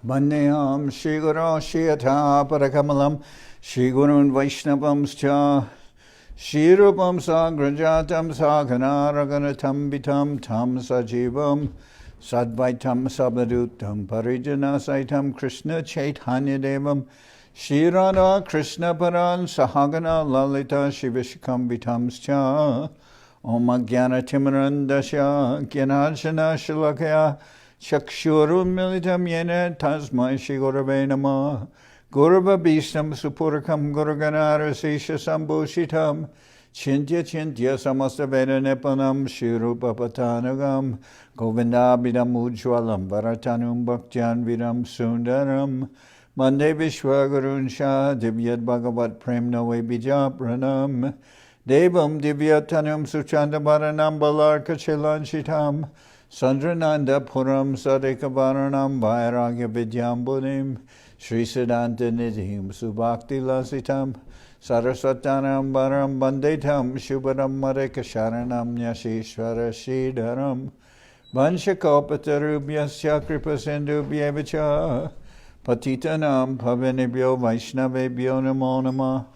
Bandeyam Shri Guru Shiyatha Parakamalam Shri Gurun Vaishnavamscha Shri Rupam Sagrajatam Saghana Raganatam Vitam Tam Sajivam Sadvaitam Sabhadutam Parijana Saitam Krishna Chaitanya Devam Shri Radha Krishna Paran Sahagana Lalita Shivishikam Vitamscha Om Jnana Timarandasya Gyanajana Shalakya Chakshurum Militam Yena Tasmai Shri Gurave Namah Gurava Bhistam Supurakam Guruganara Sisha Sambhushitam Chintya Chintya Samasta Veda Nipanam Shri Rupa Patanagam Govindabhidam Ujwalam Varatanum Bhaktyan Vidam Sundaram Mande Vishwagurun Shah Divyat Bhagavat Prem Noe Bija Pranam Devam Divyatanam Suchanda Bharanam Balarka Chilanshitam Sandrananda Puram Sadekavaranam Vairagya Vidyam Buddhim Sri Siddhanta Nidhim Subhakti Lasitam Saraswatanam Baram Bandetam Shubharam Mareka Sharanam Nyashishvara Sridharam Vanshakopatarubyasya Kripasindubhyevacha Patitanam Pavanebhyo Vaishnavebhyo Namo Namah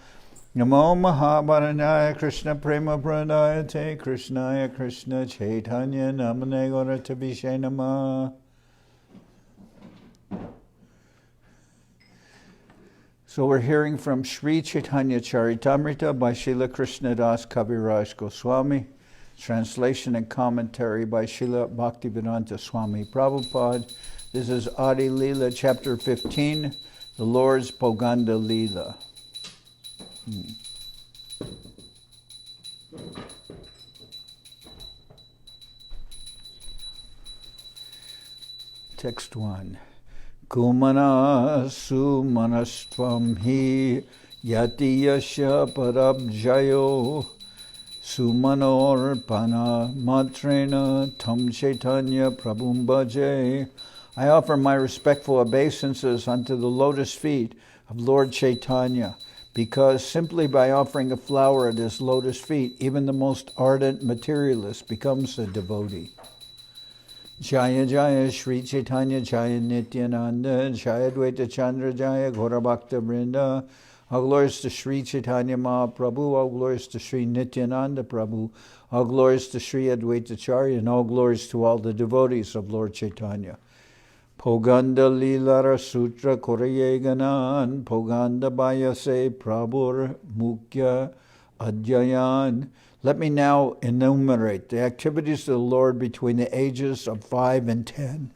Namo Mahabaranaya Krishna Prema Pradayate Krishnaya Krishna Chaitanya Namane Gauratavishe Namah. So we're hearing from Sri Chaitanya Charitamrita by Srila Krishnadas Kaviraj Goswami, translation and commentary by Srila Bhaktivedanta Swami Prabhupada. This is Adi-lila, chapter 15, the Lord's Pauganda-lila. Text 1. Kumana sumanastvam hi yati yasya parabjayo sumanorpana matrena tam chaitanya prabhum bhaje. I offer my respectful obeisances unto the lotus feet of Lord Chaitanya, because simply by offering a flower at his lotus feet, even the most ardent materialist becomes a devotee. Jaya Jaya Sri Chaitanya Jaya Nityananda Jaya Dvaita Chandra Jaya Gaura Bhakta Vrinda. All glories to Sri Chaitanya Mahaprabhu, all glories to Sri Nityananda Prabhu, all glories to Sri Advaita Acharya, and all glories to all the devotees of Lord Chaitanya. Pauganda-lila Sutra Korayeganan Pauganda-bayase Prabhur Mukhya Adyayan. Let me now enumerate the activities of the Lord between the ages of 5 and 10.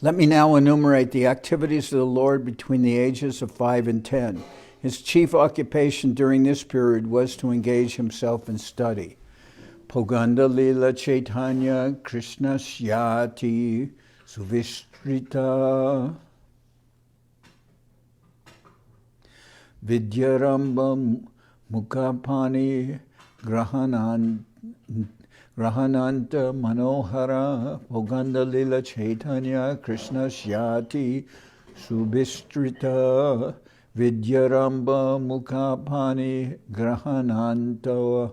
Let me now enumerate the activities of the Lord between the ages of 5 and 10. His chief occupation during this period was to engage himself in study. Pauganda-lila Chaitanya Krishna Syati Suvistrita Vidyarambam Mukapani Grahananta Manohara Pauganda-lila Chaitanya Krishna Syati Suvistrita Vidyaramba Mukapani Grahananta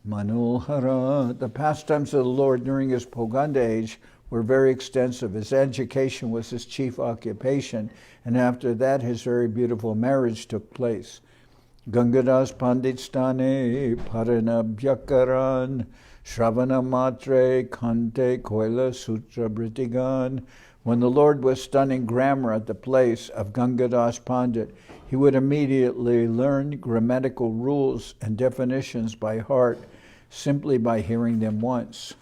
Manohara. The pastimes of the Lord during his Pauganda age were very extensive. His education was his chief occupation, and after that his very beautiful marriage took place. Gangadas Panditstane Paranabhyakaran Shravana Matre Kante Koila Sutra Britigan. When the Lord was studying grammar at the place of Gangadas Pandit, he would immediately learn grammatical rules and definitions by heart simply by hearing them once.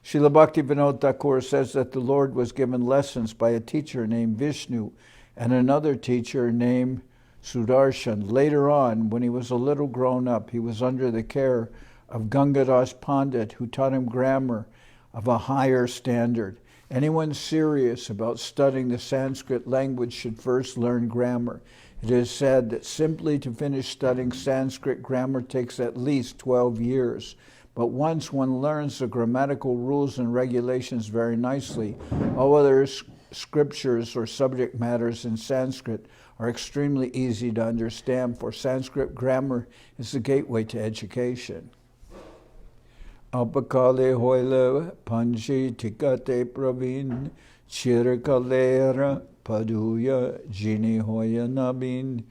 Srila Bhaktivinoda Thakur says that the Lord was given lessons by a teacher named Vishnu and another teacher named Sudarshan. Later on, when he was a little grown up, he was under the care of Gangadas Pandit, who taught him grammar of a higher standard. Anyone serious about studying the Sanskrit language should first learn grammar. It is said that simply to finish studying Sanskrit grammar takes at least 12 years. But once one learns the grammatical rules and regulations very nicely, all other scriptures or subject matters in Sanskrit are extremely easy to understand, for Sanskrit grammar is the gateway to education. Apakale hoile panji tikate praveen, chirakalera paduya jini hoya nabin.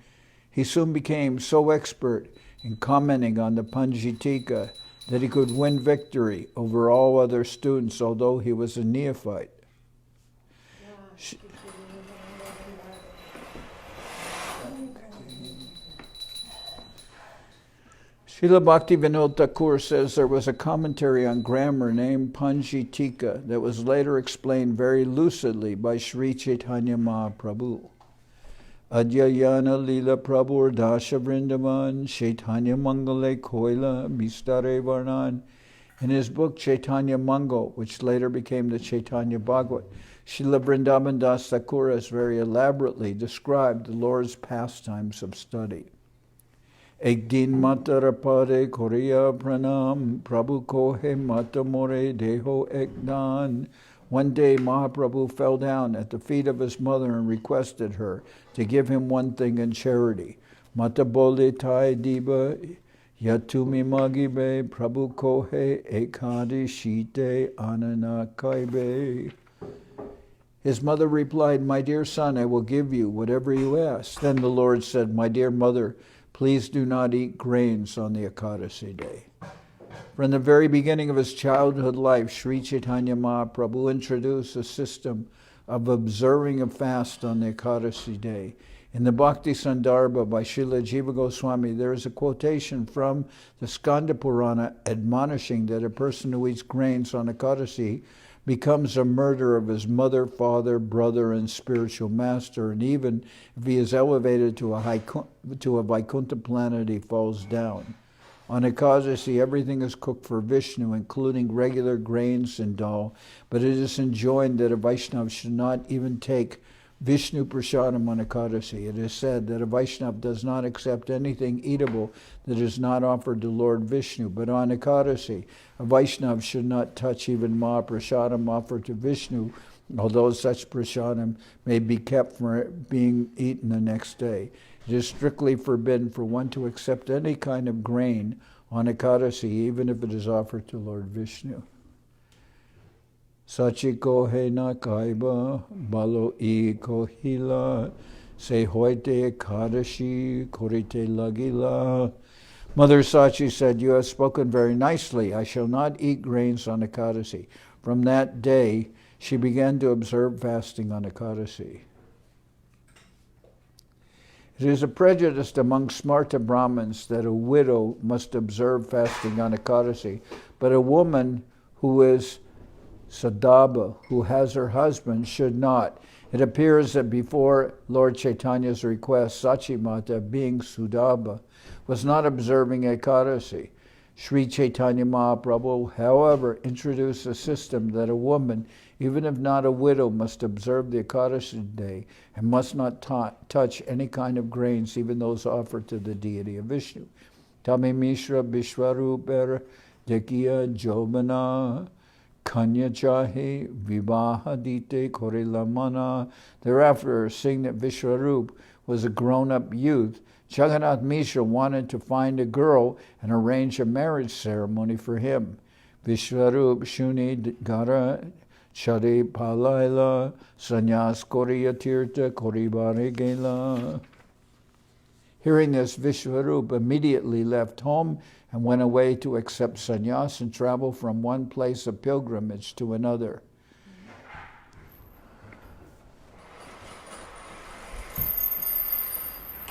He soon became so expert in commenting on the Panjitika that he could win victory over all other students, although he was a neophyte. Srila Bhaktivinoda Thakur says there was a commentary on grammar named Panjitika that was later explained very lucidly by Sri Chaitanya Mahaprabhu. Adi-lila Prabhu Dasha Vrindavan Chaitanya Mangale Koila Bistare Varnan. In his book Chaitanya Mangal, which later became the Chaitanya Bhagavat, Srila Vrindavan Das Thakur has very elaborately described the Lord's pastimes of study. Ek din matarapade Korea Pranam Prabhu Kohe Matamore Deho Ekdan. One day Mahaprabhu fell down at the feet of his mother and requested her to give him one thing in charity. Mata bole tai diba yatumi magibe Prabhu Kohe Ekadi Shite Anana Kaibe. His mother replied, "My dear son, I will give you whatever you ask." Then the Lord said, "My dear mother, please do not eat grains on the Ekadasi day." From the very beginning of his childhood life, Sri Chaitanya Mahaprabhu introduced a system of observing a fast on the Ekadasi day. In the Bhakti Sandarbha by Srila Jiva Goswami, there is a quotation from the Skanda Purana admonishing that a person who eats grains on Ekadasi becomes a murderer of his mother, father, brother, and spiritual master, and even if he is elevated to a Vaikuntha planet, he falls down. On Ekadasi, everything is cooked for Vishnu, including regular grains and dal, but it is enjoined that a Vaishnava should not even take Vishnu Prasadam on Ekadasi. It is said that a Vaishnava does not accept anything eatable that is not offered to Lord Vishnu, but on Ekadasi, a Vaishnava should not touch even Mahaprasadam offered to Vishnu, although such prasadam may be kept from being eaten the next day. It is strictly forbidden for one to accept any kind of grain on Ekadasi, even if it is offered to Lord Vishnu. Sachiko he na kaiba, balo I kohila, se hoite Ekadashi, korite lagila. Mother Sachi said, "You have spoken very nicely. I shall not eat grains on Ekadasi." From that day, she began to observe fasting on Ekadasi. It is a prejudice among Smarta Brahmins that a widow must observe fasting on Ekadasi, but a woman who is Sadaba, who has her husband, should not. It appears that before Lord Chaitanya's request, Sachimata, being Sudaba, was not observing Ekadasi. Sri Chaitanya Mahaprabhu, however, introduced a system that a woman, even if not a widow, must observe the Ekadasi day and must not touch any kind of grains, even those offered to the deity of Vishnu. Tame Mishra Visvarup Dekiya Jobana Kanya Chahi Vivaha Dite Korilamana. Thereafter, seeing that Visvarup was a grown-up youth, Jagannath Mishra wanted to find a girl and arrange a marriage ceremony for him. Visvarup Shuni Gara Chari Palaila Sannyas Koriya Tirtha Koribare Gela. Hearing this, Visvarup immediately left home and went away to accept sannyas and travel from one place of pilgrimage to another.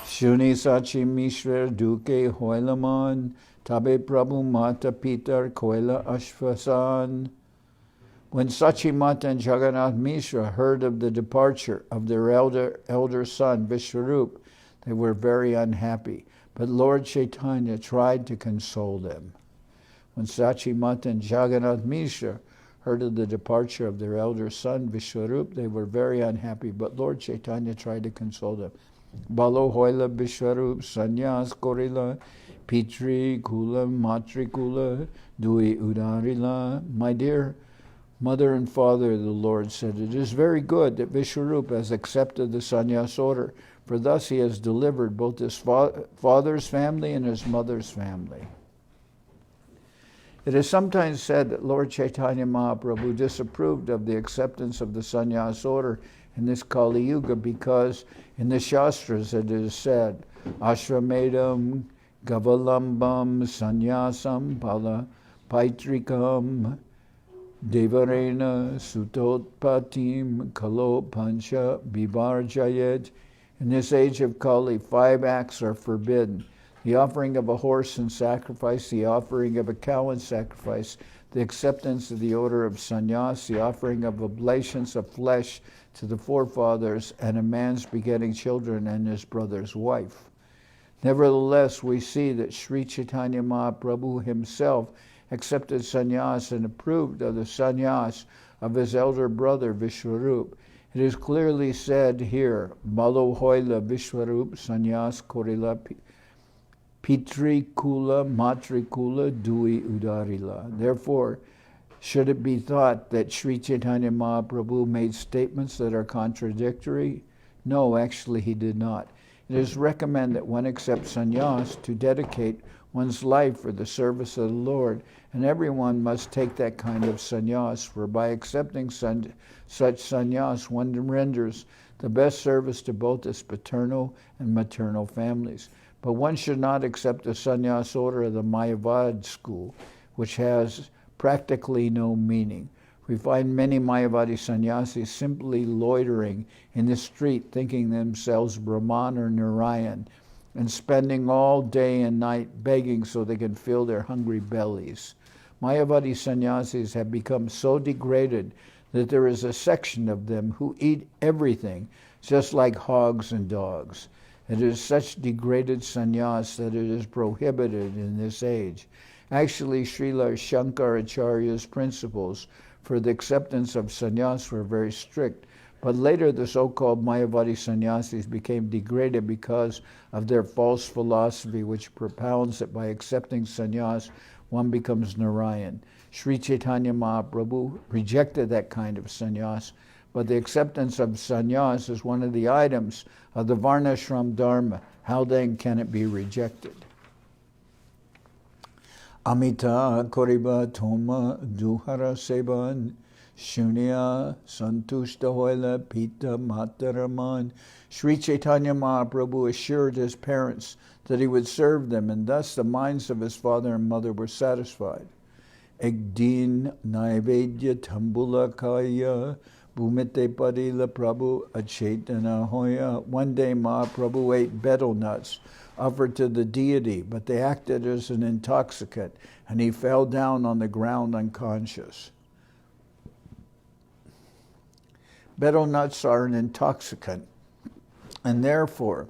Shuni Sachi Mishra Duke Hoilaman Tabe Prabhu Mata Pitar Koila Ashvasan. When Sachi Mata and Jagannath Mishra heard of the departure of their elder son Visvarup, they were very unhappy. But Lord Chaitanya tried to console them. When Sachi Mata and Jagannath Mishra heard of the departure of their elder son Visvarup, they were very unhappy. But Lord Chaitanya tried to console them. Balo hoila Visvarup sannyas korila pitri kula matrikula dui udarila. My dear mother and father, the Lord said, it is very good that Visvarup has accepted the sannyas order, for thus he has delivered both his father's family and his mother's family. It is sometimes said that Lord Chaitanya Mahaprabhu disapproved of the acceptance of the sannyas order in this Kali Yuga because in the Shastras it is said, Ashramedam Gavalambam Sannyasam Pala Paitrikam Devarena Sutotpatim Kalo Pancha Bivarjayed. In this age of Kali, 5 acts are forbidden. The offering of a horse in sacrifice, the offering of a cow in sacrifice, the acceptance of the order of sannyas, the offering of oblations of flesh to the forefathers, and a man's begetting children and his brother's wife. Nevertheless, we see that Sri Chaitanya Mahaprabhu himself accepted sannyas and approved of the sannyas of his elder brother Visvarup. It is clearly said here, Malo hoila Visvarup sannyas korila Pitri Kula Matrikula Dui Udarila. Therefore, should it be thought that Sri Chaitanya Mahaprabhu made statements that are contradictory? No, actually he did not. It is recommended that one accept sannyas to dedicate one's life for the service of the Lord, and everyone must take that kind of sannyas, for by accepting such sannyas one renders the best service to both his paternal and maternal families. But one should not accept the sannyas order of the Mayavad school, which has practically no meaning. We find many Mayavadi sannyasis simply loitering in the street, thinking themselves Brahman or Narayan, and spending all day and night begging so they can fill their hungry bellies. Mayavadi sannyasis have become so degraded that there is a section of them who eat everything, just like hogs and dogs. It is such degraded sannyas that it is prohibited in this age. Actually, Srila Shankaracharya's principles for the acceptance of sannyas were very strict, but later the so-called Mayavadi sannyasis became degraded because of their false philosophy, which propounds that by accepting sannyas, one becomes Narayan. Sri Chaitanya Mahaprabhu rejected that kind of sannyas, but the acceptance of sannyas is one of the items of the Varnashram Dharma. How then can it be rejected? Amita Koriba Toma Duhara Seban Shunya Santushta Hoila Pita Mataraman. Sri Chaitanya Mahaprabhu assured his parents that he would serve them, and thus the minds of his father and mother were satisfied. Egdin Naivedya Tambula Kaya Bhumite Padila Prabhu Achetana Hoya. One day Mahaprabhu ate betel nuts offered to the deity, but they acted as an intoxicant, and he fell down on the ground unconscious. Betel nuts are an intoxicant, and therefore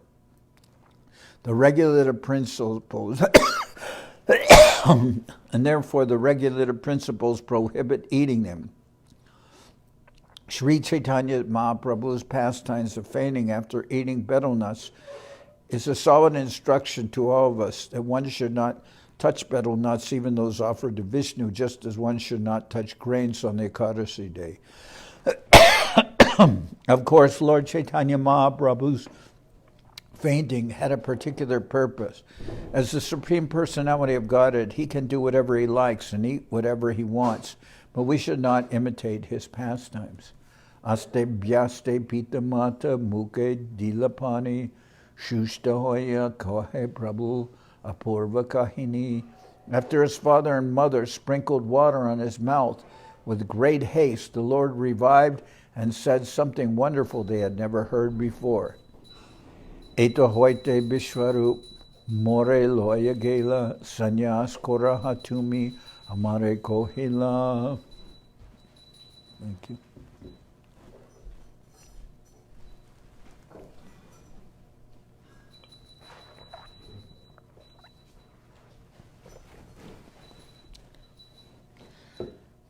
the regulative principles prohibit eating them. Sri Chaitanya Mahaprabhu's pastimes of fainting after eating betel nuts is a solid instruction to all of us that one should not touch betel nuts, even those offered to Vishnu, just as one should not touch grains on the Ekadasi day. Of course, Lord Chaitanya Mahaprabhu's fainting had a particular purpose. As the Supreme Personality of Godhead, he can do whatever he likes and eat whatever he wants, but we should not imitate his pastimes. Aste bhyaste pitamata muke dilapani shushta hoya kohe prabhu apurva kahini. After his father and mother sprinkled water on his mouth with great haste, the Lord revived and said something wonderful they had never heard before. Eto hoite Visvarup more loya gela sannyas kora hatumi amare kohila. Thank you.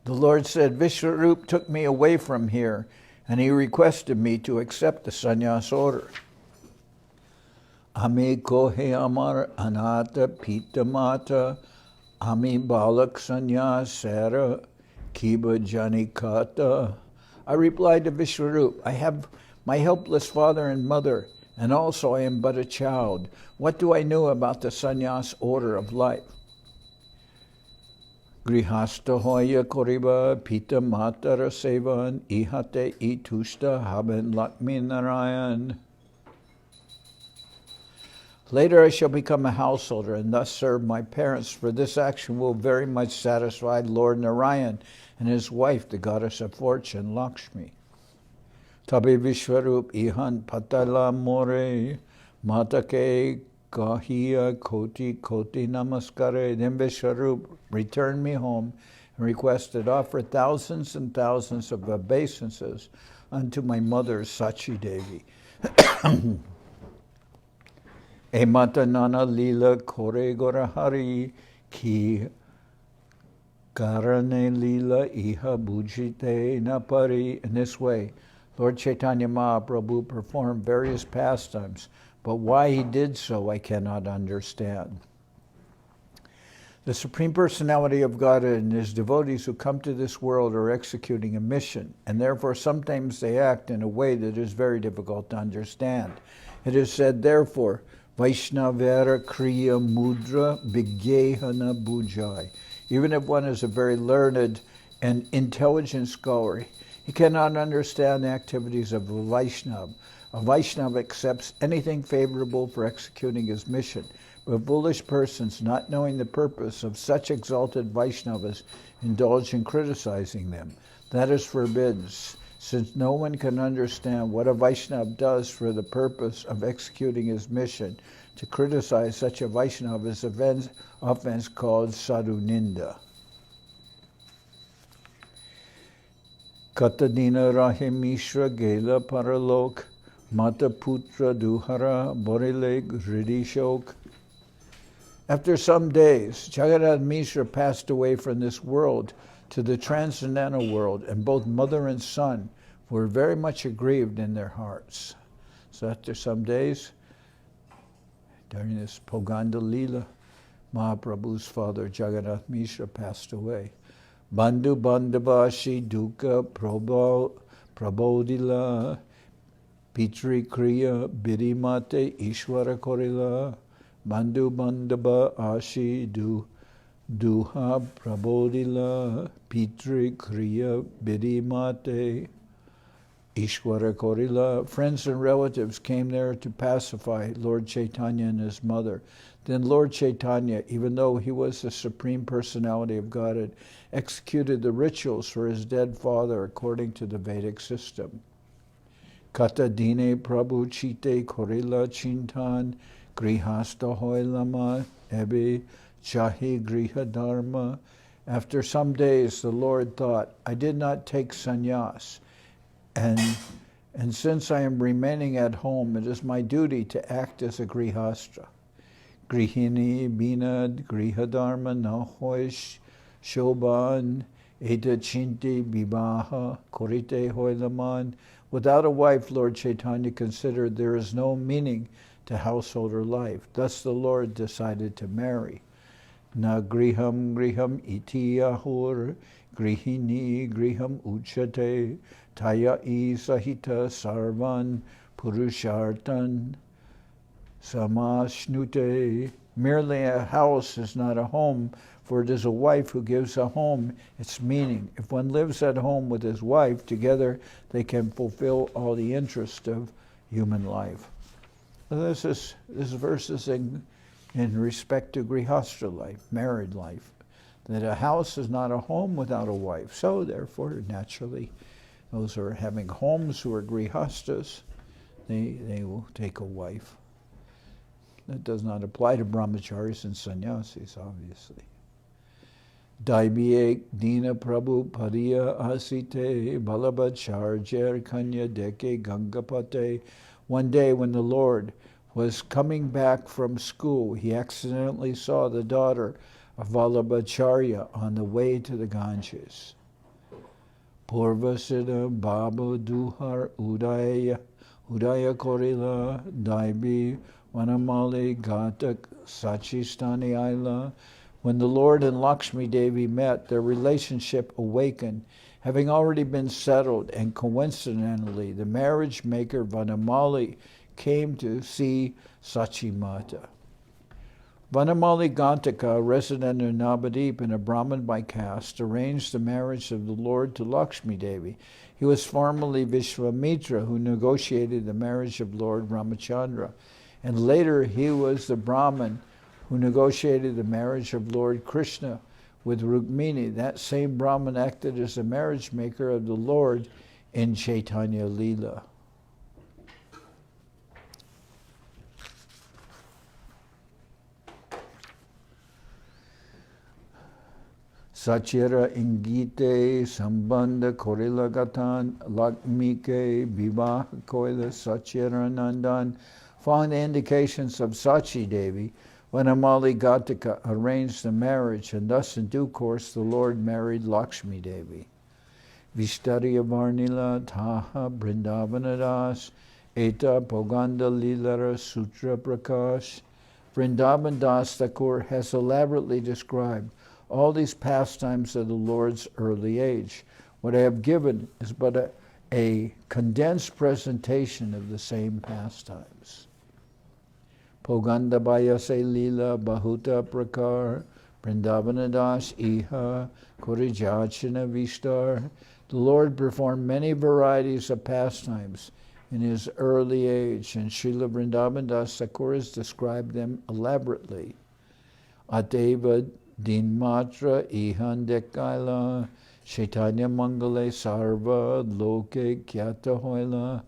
The Lord said, Visvarup took me away from here, and he requested me to accept the sannyas order. Ami kohe amar anata pitamata, ami balak sannyas sara kiba janikata. I replied to Visvarup, I have my helpless father and mother, and also I am but a child. What do I know about the sannyas order of life? Grihasta hoya koriba pita matara sevan ihate itushta haben Lakshmi Narayan. Later I shall become a householder and thus serve my parents, for this action will very much satisfy Lord Narayan and his wife, the goddess of fortune, Lakshmi. Tabe Visvarup ihan patala more matake kahiya koti koti namaskare. Then Visvarup returned me home and requested offer thousands and thousands of obeisances unto my mother Sachi Devi. E mata nana lila kore gora hari ki karane lila iha bujite napari. In this way, Lord Chaitanya Mahaprabhu performed various pastimes, but why he did so I cannot understand. The Supreme Personality of Godhead and his devotees who come to this world are executing a mission, and therefore sometimes they act in a way that is very difficult to understand. It is said, therefore, Vaishnavara Kriya Mudra Vigyehana Bujai. Even if one is a very learned and intelligent scholar, he cannot understand the activities of a Vaishnava. A Vaishnava accepts anything favorable for executing his mission, but foolish persons, not knowing the purpose of such exalted Vaishnavas, indulge in criticizing them. That is forbidden, since no one can understand what a Vaishnava does for the purpose of executing his mission. To criticize such a Vaishnava is offense called sadhu ninda. Katadina Rahe Mishra Gela Paralok Mata Putra Duhara Borile Gridishok. After some days, Jagannath Mishra passed away from this world to the transcendental world, and both mother and son were very much aggrieved in their hearts. So after some days, during this Pauganda-lila, Mahaprabhu's father, Jagannath Mishra, passed away. Bandhu bandhabashi dukkha prabodila pitri kriya bidimate ishvara korila. Bandhu bandhaba ashi duha prabodila pitri kriya bidimate ishvara korila. Friends and relatives came there to pacify Lord Chaitanya and his mother. Then Lord Chaitanya, even though he was the Supreme Personality of Godhead, executed the rituals for his dead father according to the Vedic system. Kata dine prabhu chite korila chintan grihasta hoilama ebe chahi griha dharma. After some days, the Lord thought, I did not take sannyas, and since I am remaining at home, it is my duty to act as a grihastra. Grihini binad grihadharma nahoish shoban eta chinti bibaha korite hoilaman. Without a wife, Lord Chaitanya considered there is no meaning to householder life. Thus the Lord decided to marry. Na griham iti ahur grihini griham uchate taya I sahita sarvan purushartan samashnute. Merely a house is not a home, for it is a wife who gives a home its meaning. If one lives at home with his wife, together they can fulfill all the interest of human life. This verse is in respect to grihastra life, married life, that a house is not a home without a wife. So therefore, naturally, those who are having homes who are grihastas, they will take a wife. That does not apply to brahmacharis and sannyasis, obviously. Daibiek dina prabhu pariya asite balabacharjer kanya deke gangapate. One day when the Lord was coming back from school, he accidentally saw the daughter of Vallabhacharya on the way to the Ganges. Purvasida baba duhar udaya korila daibi vanamali gatak sachistani aila. When the Lord and Lakshmi Devi met, their relationship awakened, having already been settled, and coincidentally, the marriage maker Vanamali came to see Sachimata. Vanamali Gantaka, a resident in Navadip and a Brahmin by caste, arranged the marriage of the Lord to Lakshmi Devi. He was formerly Visvamitra, who negotiated the marriage of Lord Ramachandra. And later he was the Brahmin who negotiated the marriage of Lord Krishna with Rukmini. That same Brahmin acted as the marriage maker of the Lord in Chaitanya-lila. Sachira ingite sambandha korila gatan lakmike vivah koila sachira nandan. Following the indications of Sachi Devi, Vanamali Ghataka arranged the marriage, and thus in due course the Lord married Lakshmi Devi. Vistarya Varnila Taha Vrindavanadas Eta Pauganda-lila Sutra Prakash. Vrindavan Das Thakur has elaborately described all these pastimes of the Lord's early age. What I have given is but a condensed presentation of the same pastimes. Pauganda-lila Bahuta Prakar Vrindavanadas Iha Korijachana Vistar. The Lord performed many varieties of pastimes in his early age, and Srila Vrindavan Das Thakur has described them elaborately. Ateva Dinmatra Ihan Dekaila Chaitanya Mangale Sarva Loke Kyata Hoila.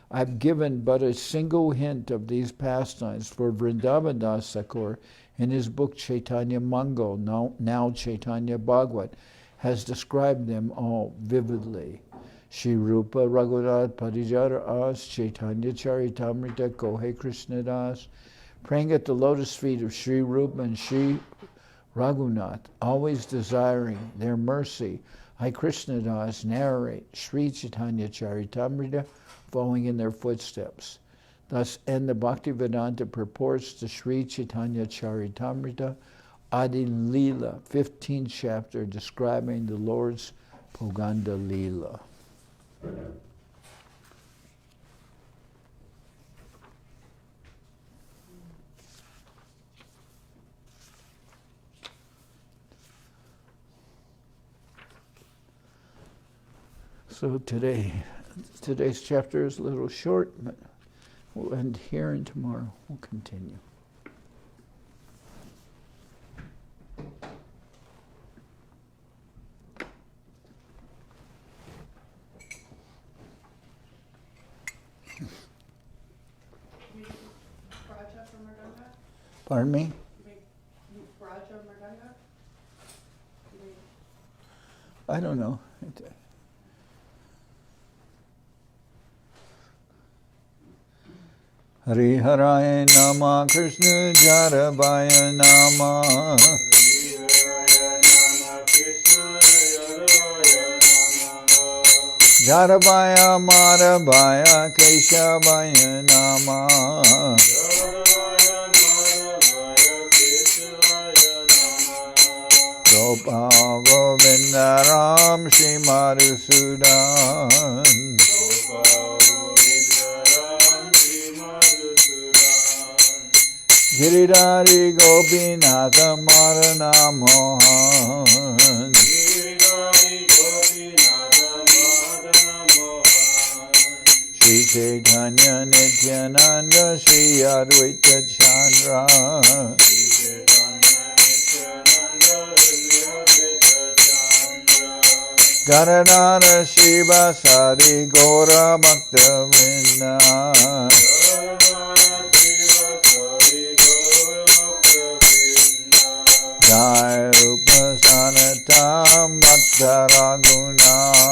I've given but a single hint of these pastimes, for Vrindavan Das Thakur in his book Chaitanya Mangal, now Chaitanya Bhagavat, has described them all vividly. Shri Rupa Raghunath Parijara As Chaitanya Charitamrita Kohe Krishnadas. Praying at the lotus feet of Shri Rupa and Shri Raghunath, always desiring their mercy, I Krishnadas narrate Sri Chaitanya Charitamrita, following in their footsteps. Thus end the Bhaktivedanta purports to Sri Chaitanya Charitamrita, Adi-lila, 15th chapter, describing the Lord's Pauganda-lila. So today's chapter is a little short, but we'll end here, and tomorrow we'll continue. Pardon me? I don't know. Hari Haraya Nama Krishna Jarabaya Nama Jarabaya Marabaya Keshavaya Nama Gopal Govinda Ram Shri Madhusudan Giridhari Gopinatha Marana Mohan Shri Chaitanya Nityananda Shri Advaita Chandra Gadadhara Shiva Sadi Gora Bhakta Vrinda Jai Rupa Sanatam Bhakta Raghunath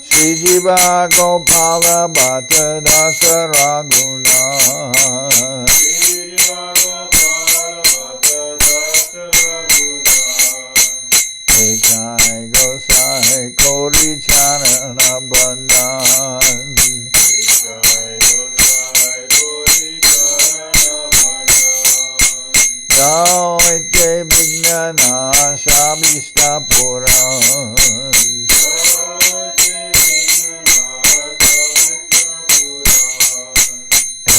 Shri Jiva Gopala Bhatta Dasa Raghunath Jai Gosai Kori Charana Bandhan Jao Ete Vignana Shabista Puran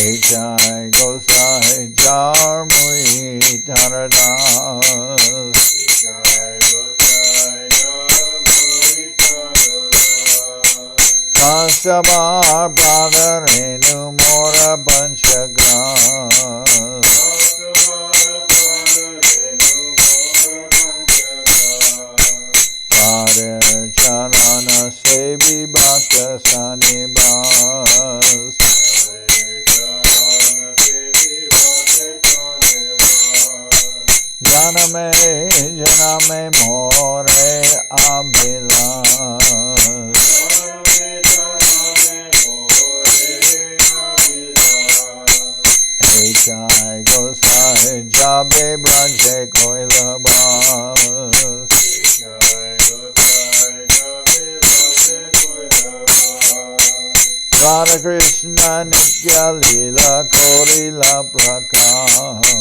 Jai Gosai Jarmui Janardan Kasabar Padarenu Mora Panchagram Pader Charana Sevi Bhakta Sanibas Janame Janame More Abhilas Jai Gosai Jabe Branje Koilabas Radha Krishna Nitya Lila Korila Prakash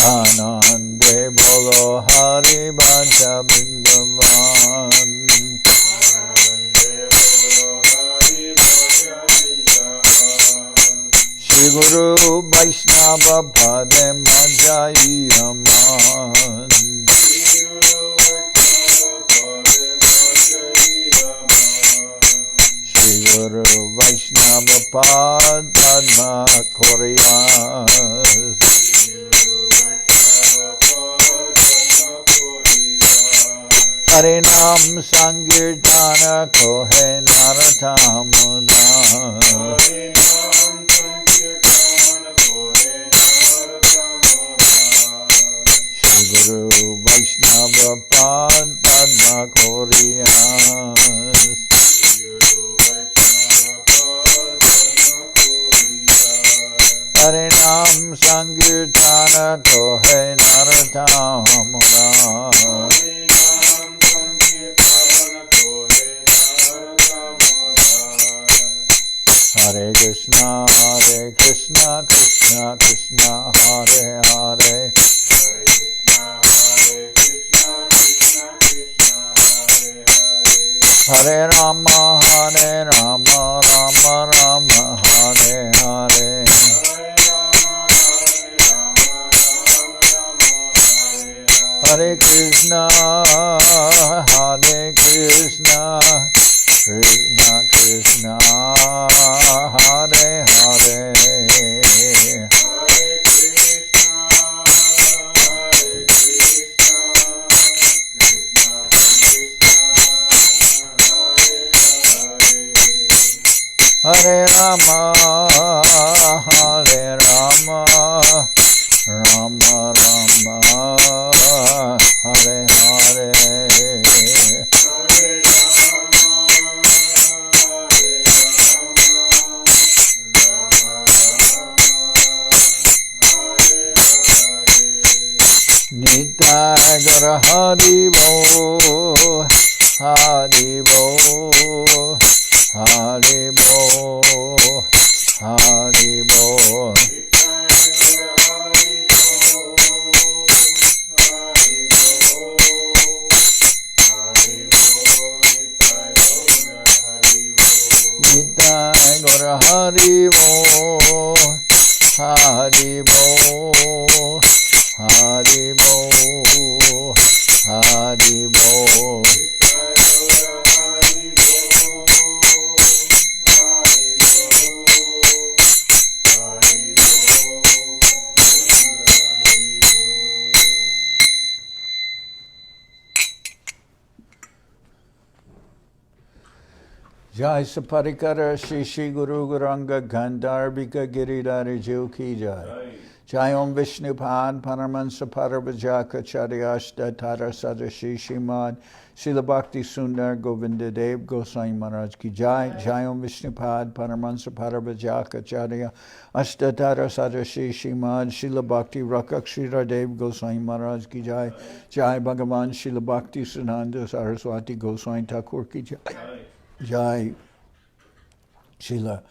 Anande Bolo Hari Bhaja Bindavan Shri Guru Vaishnava Pade Majai Raman Shri Guru Vaishnava Padma Koryas Harinam Sankirtana Kohe Naratamuna Shri Guru Vaishnava Padma Koryas Harinam Sankirtana Kohe Naratamuna Hare Krishna, Krishna Krishna, Hare Hare. Hare Rama, Rama Rama, Hare Hare. Hare Krishna, Krishna Krishna, Hare Hare. Hare Rama, Rama Rama, Hare Hare. Nitai Gora Hari Bo, Hari Bo, Hari Bo, Hari Bo. Nitai Gora Hari Bo, Hari Bo, Hari Bo, Hari Bo. Jai Saparikara Shishi Guru Guranga Gandharbika Giridhari Jiv Ki Jai. Jai Om Vishnupad Paramahansa Parabhajaka Charyashta Tara Sadashi Shimad Srila Bhakti Sundar Govinda Dev Goswami Maharaj Ki Jai. Jai Om Vishnupad Paramahansa Parabhajaka Charya Ashtatara Sadashi Shimad Srila Bhakti Rakak Sridhar Dev Goswami Maharaj Ki Jai. Jai Bhagavan Srila Bhakti Siddhanta Saraswati Goswami Thakur Ki Jai. Jai Srila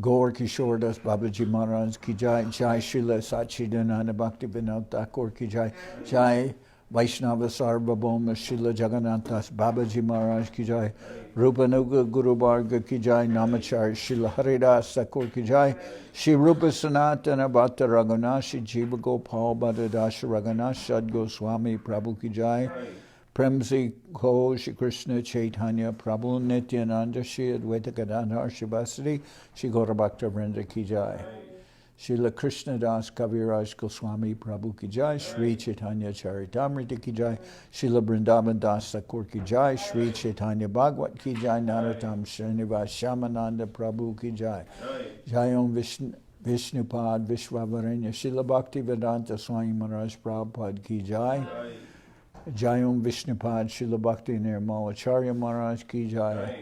Gaur Kishore Das Babaji Maharaj Ki Jai. Jai Srila Sachidananda Bhakti Vinod Thakur Ki Jai. Jai Vaishnava Sarvabhauma Srila Jagannath Babaji Maharaj ki jai, Rupanuga Guru Varga ki jai, Namacharya Srila Haridas Thakur ki jai, Shri Rupa Sanatana Bhatta Raghunashi Jiva Gopal Bhatta Dasha Raghunash Sad Goswami Prabhu ki jai, Premzi Ko Shri Krishna Chaitanya Prabhu Nityananda Shri Advaita Gadadhar Shivasati Shri Gaura Bhakta Vrinda ki jai, Srila Krishnadas Kaviraj Goswami Prabhu ki jai, Sri Chaitanya Charitamrita ki jai, Srila Vrindavan Das Thakur ki jai, Sri Chaitanya Bhagavat ki jai, Naratam Srinivas Shamananda Prabhu ki jai, Jai Om Vishnupad Vishwavaranya, Srila Bhakti Vedanta Swami Maharaj Prabhupada ki jai, Jai Om Vishnupad Srila Bhakti Nirmalacharya Maharaj ki jai,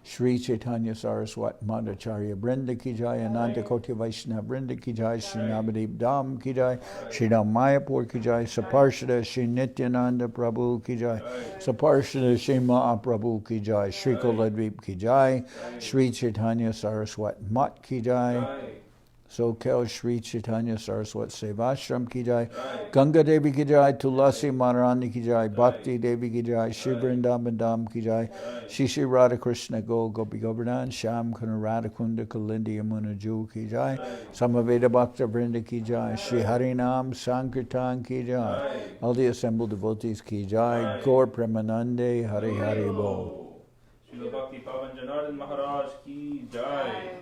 Shri Chaitanya Saraswat Madhacharya Brinda ki jai, Ananta Koti Vaishnava Brinda ki jai, Shri Navadip Dham ki jai, Shri Dham Mayapur ki jai, Saparshada Shri Nityananda Prabhu ki jai, Saparshada Shri Mahaprabhu ki jai, Shri Kuladvip ki jai, Shri Chaitanya Saraswat Mat ki jai, Soquel Shri Chaitanya Saraswat Seva Ashram ki jai, Ganga Devi ki jai, Tulasi Maharani ki jai, Bhakti Devi ki jai, Shri Vrindavan Dham ki jai, Shri Shri Radha Krishna Gopi Govardhan, Sham Kuna Radha Kunda Kalindi Yamuna Ju ki jai, Samaveda Bhakta Vrinda ki jai, Shri Harinam Sankirtan ki jai, all the assembled devotees ki jai, Gaur Premanande Hari Hari Bol. Srila Bhakti Pavan Janardan Maharaj ki jai.